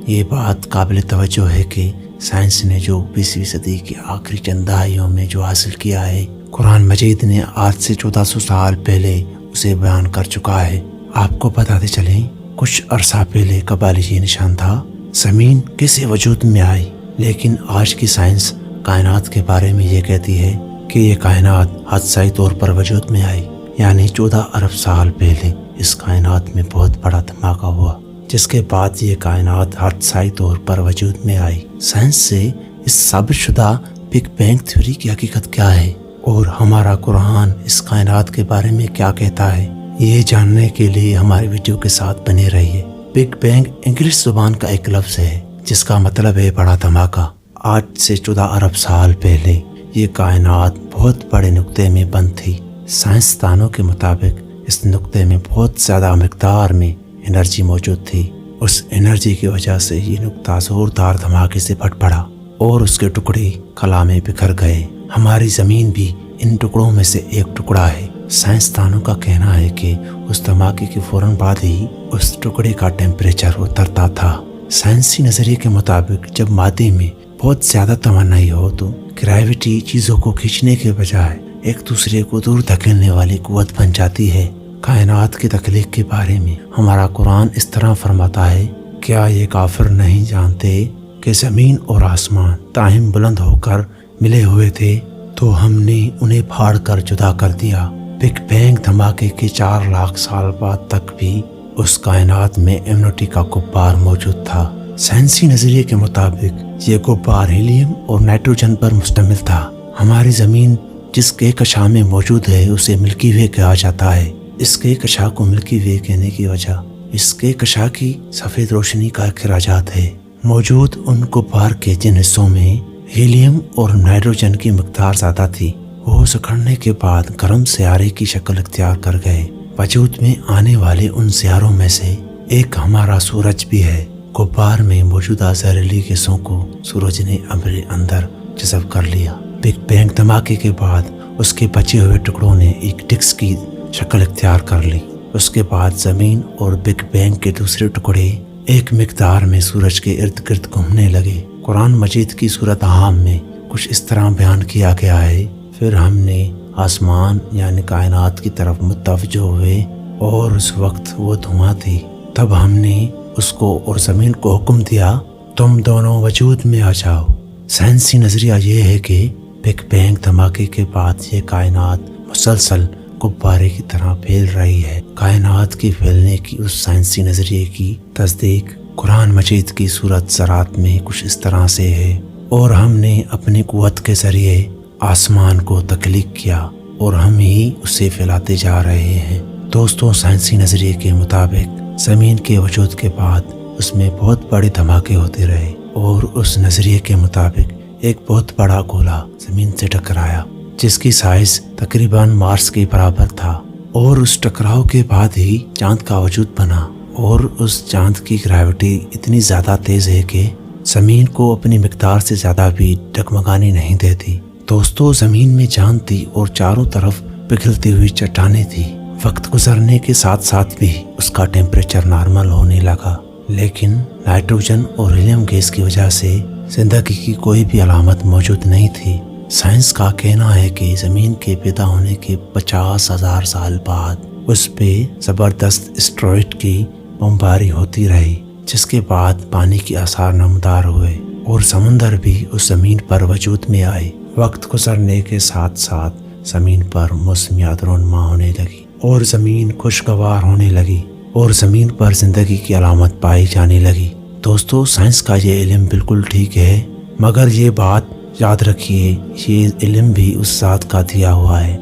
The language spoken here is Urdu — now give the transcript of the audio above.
یہ بات قابل توجہ ہے کہ سائنس نے جو 20ویں صدی کی آخری چند دہائیوں میں جو حاصل کیا ہے، قرآن مجید نے آج سے 1400 سال پہلے اسے بیان کر چکا ہے۔ آپ کو بتاتے چلیں، کچھ عرصہ پہلے کا یہ نشان تھا زمین کیسے وجود میں آئی، لیکن آج کی سائنس کائنات کے بارے میں یہ کہتی ہے کہ یہ کائنات حادثائی طور پر وجود میں آئی، یعنی 14 ارب سال پہلے اس کائنات میں بہت بڑا دھماکہ ہوا، جس کے بعد یہ کائنات حادثائی طور پر وجود میں آئی۔ سائنس سے اس ثابت شدہ بگ بینگ تھیوری کی حقیقت کیا ہے اور ہمارا قرآن اس کائنات کے بارے میں کیا کہتا ہے، یہ جاننے کے لیے ہماری ویڈیو کے ساتھ بنے رہیے۔ بگ بینگ انگلش زبان کا ایک لفظ ہے جس کا مطلب ہے بڑا دھماکہ۔ آج سے 14 ارب سال پہلے یہ کائنات بہت بڑے نقطے میں بند تھی۔ سائنسدانوں کے مطابق اس نقطے میں بہت زیادہ مقدار میں انرجی موجود تھی۔ اس انرجی کی وجہ سے یہ نقطہ زوردار دھماکے سے پھٹ پڑا اور اس کے ٹکڑے خلا میں بکھر گئے۔ ہماری زمین بھی ان ٹکڑوں میں سے ایک ٹکڑا ہے۔ سائنسدانوں کا کہنا ہے کہ اس دھماکے کے فوراً بعد ہی اس ٹکڑے کا ٹیمپریچر اترتا تھا۔ سائنسی نظریے کے مطابق جب مادے میں بہت زیادہ توانائی ہو تو گریوٹی چیزوں کو کھینچنے کے بجائے ایک دوسرے کو دور دھکیلنے والی قوت بن جاتی ہے۔ کائنات کی تخلیق کے بارے میں ہمارا قرآن اس طرح فرماتا ہے، کیا یہ کافر نہیں جانتے کہ زمین اور آسمان تاہم بلند ہو کر ملے ہوئے تھے تو ہم نے انہیں پھاڑ کر جدا کر دیا۔ بگ بینگ دھماکے کے 4 لاکھ سال بعد تک بھی اس کائنات میں ایمونٹی کا غبار موجود تھا۔ سائنسی نظریے کے مطابق یہ غبار ہیلیم اور نائٹروجن پر مشتمل تھا۔ ہماری زمین جس کہکشاں میں موجود ہے اسے ملکی وے کہا جاتا ہے۔ اس کہکشاں کو ملکی وے کہنے کی وجہ اس کہکشاں کی سفید روشنی کا اخراجات ہے۔ موجود ان غبار کے جن حصوں میں ہیلیم اور نائٹروجن کی مقدار زیادہ تھی، وہ سکڑنے کے بعد گرم سیارے کی شکل اختیار کر گئے۔ وجود میں آنے والے ان سیاروں میں سے ایک ہمارا سورج بھی ہے۔ غبار میں موجودہ زہریلی گیسوں کو سورج نے اپنے اندر جذب کر لیا۔ بگ بینگ دھماکے کے بعد اس کے بچے ہوئے ٹکڑوں نے ایک ڈسک کی شکل اختیار کر لی۔ اس کے بعد زمین اور بگ بینگ کے دوسرے ٹکڑے ایک مقدار میں سورج کے ارد گرد گھومنے لگے۔ قرآن مجید کی صورت عام میں کچھ اس طرح بیان کیا گیا ہے، پھر ہم نے آسمان یعنی کائنات کی طرف متوجہ ہوئے اور اس وقت وہ دھواں تھی۔ تب ہم نے اس کو اور زمین کو حکم دیا، تم دونوں وجود میں آ جاؤ۔ سائنسی نظریہ یہ ہے کہ بگ بینگ دھماکے کے بعد یہ کائنات مسلسل غبارے کی طرح پھیل رہی ہے۔ کائنات کے پھیلنے کی اس سائنسی نظریے کی تصدیق قرآن مجید کی صورت زراعت میں کچھ اس طرح سے ہے، اور ہم نے اپنی قوت کے ذریعے آسمان کو تخلیق کیا اور ہم ہی اسے پھیلاتے جا رہے ہیں۔ دوستوں، سائنسی نظریے کے مطابق زمین کے وجود کے بعد اس میں بہت بڑے دھماکے ہوتے رہے، اور اس نظریے کے مطابق ایک بہت بڑا گولا زمین سے ٹکرایا جس کی سائز تقریباً مارس کے برابر تھا، اور اس ٹکراؤ کے بعد ہی چاند کا وجود بنا، اور اس چاند کی گریوٹی اتنی زیادہ تیز ہے کہ زمین کو اپنی مقدار سے زیادہ بھی ڈگمگانے نہیں دیتی۔ دوستو، زمین میں چاند تھی اور چاروں طرف پگھلتی ہوئی چٹانیں تھی۔ وقت گزرنے کے ساتھ ساتھ بھی اس کا ٹیمپریچر نارمل ہونے لگا، لیکن نائٹروجن اور ہیلیم گیس کی وجہ سے زندگی کی کوئی بھی علامت موجود نہیں تھی۔ سائنس کا کہنا ہے کہ زمین کے پیدا ہونے کے 50,000 سال بعد اس پہ زبردست اسٹروئڈ کی بمباری ہوتی رہی، جس کے بعد پانی کے آثار نمودار ہوئے اور سمندر بھی اس زمین پر وجود میں آئے۔ وقت گزرنے کے ساتھ ساتھ زمین پر موسمیات رونما ہونے لگی اور زمین خوشگوار ہونے لگی اور زمین پر زندگی کی علامت پائی جانے لگی۔ دوستو، سائنس کا یہ علم بالکل ٹھیک ہے، مگر یہ بات یاد رکھیے، یہ علم بھی اس ذات کا دیا ہوا ہے